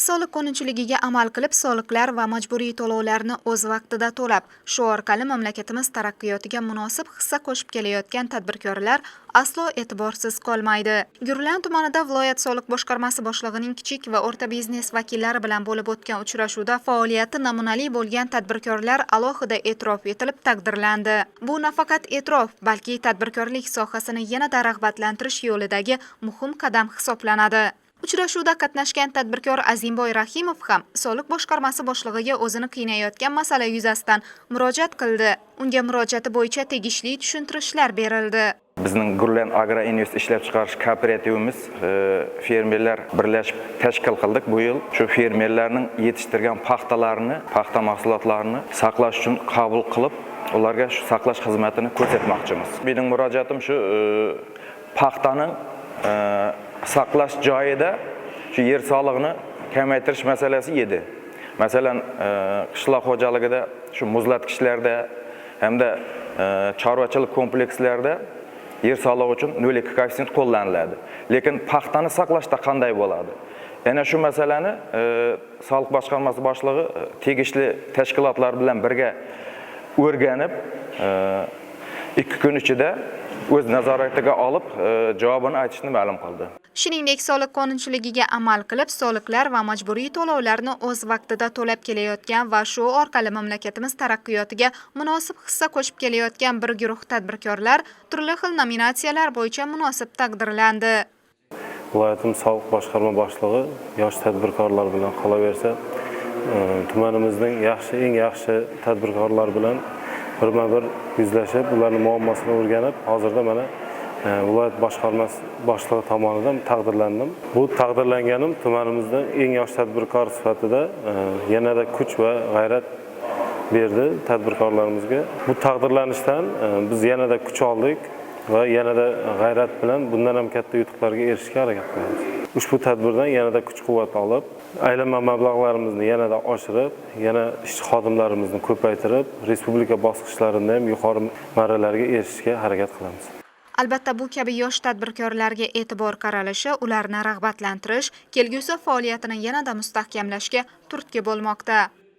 Soliq qonunchiligiga amal qilib, soliqlar va majburiy to'lovlarni o'z vaqtida to'lab, shu orqali mamlakatimiz taraqqiyotiga munosib hissa qo'shib kelayotgan tadbirkorlar aslo e'tiborsiz qolmaydi. Gurlan tumanida viloyat soliq boshqarmasi boshlig'ining kichik va o'rta biznes vakillari bilan bo'lib o'tgan uchrashuvda faoliyati namunali bo'lgan tadbirkorlar alohida e'tirof etilib taqdirlandi. Bu nafaqat e'tirof, balki tadbirkorlik sohasini yanada rag'batlantirish yo'lidagi muhim qadam hisoblanadi. Uchrashuvda qatnashgan tadbirkor Azimboy Rahimov ham soliq boshqarmasi boshlig'iga o'zini qiynayotgan masala yuzasidan murojaat qildi. Unga murojaati bo'yicha tegishli tushuntirishlar berildi. Bizning Gurlan Agroinvest ishlab chiqarish kooperativimiz fermerlar birlashib tashkil qildik bu yil. Shu fermerlarning yetishtirgan paxtalarini, paxta mahsulotlarini saqlash uchun qabul qilib, ularga shu saqlash xizmatini ko'rsatmoqchimiz. Mening murojaatim shu paxtaning saqlash joyida shu yer solig'ini kamaytirish masalasi edi. Masalan, qishloq xo'jaligida shu muzlatgichlarda hamda chorvachilik komplekslarida yer solig'i uchun 0,2 koeffitsient qo'llaniladi. Lekin paxtani saqlashda qanday bo'ladi? Yana shu masalani soliq boshqarmasi boshlig'i tegishli tashkilotlar bilan birga o'rganib, 2 kun ichida o'z nazoratiga olib, javobini aytishni ma'lum qildi. Shuningdek, soliq qonunchiligiga amal qilib, soliqlar va majburiy to'lovlarni o'z vaqtida to'lab kelayotgan va shu orqali mamlakatimiz taraqqiyotiga munosib hissa qo'shib kelayotgan bir guruh tadbirkorlar turli xil nominatsiyalar bo'yicha munosib taqdirlandi. Viloyatim soliq boshqarma boshlig'i yosh tadbirkorlar bilan qolaversa, tumanimizning eng yaxshi tadbirkorlar bilan birma-bir yuzlashib, ularning muammosini o'rganib, hozirda mana viloyat boshqarmasi boshlig'i tomonidan taqdirlandim. Bu taqdirlanganim tumanimizning eng yosh tadbirkor sifatida yanada kuch va g'ayrat berdi tadbirkorlarimizga. Bu taqdirlanishdan biz yanada kuch oldik va yanada g'ayrat bilan bundan ham katta yutuqlarga erishishga harakat qilamiz. Ushbu tadbirdan yanada kuch-quvvat olib, aylanma mablag'larimizni yanada oshirib, yana ishchi xodimlarimizni ko'paytirib, respublika bosqichlarida ham yuqori marralarga erishishga harakat qilamiz. Albatta, bu kabi yosh tadbirkorlarga e'tibor qaralishi ularni rag'batlantirish, kelgusi faoliyatini yanada mustahkamlashga turtki bo'lmoqda.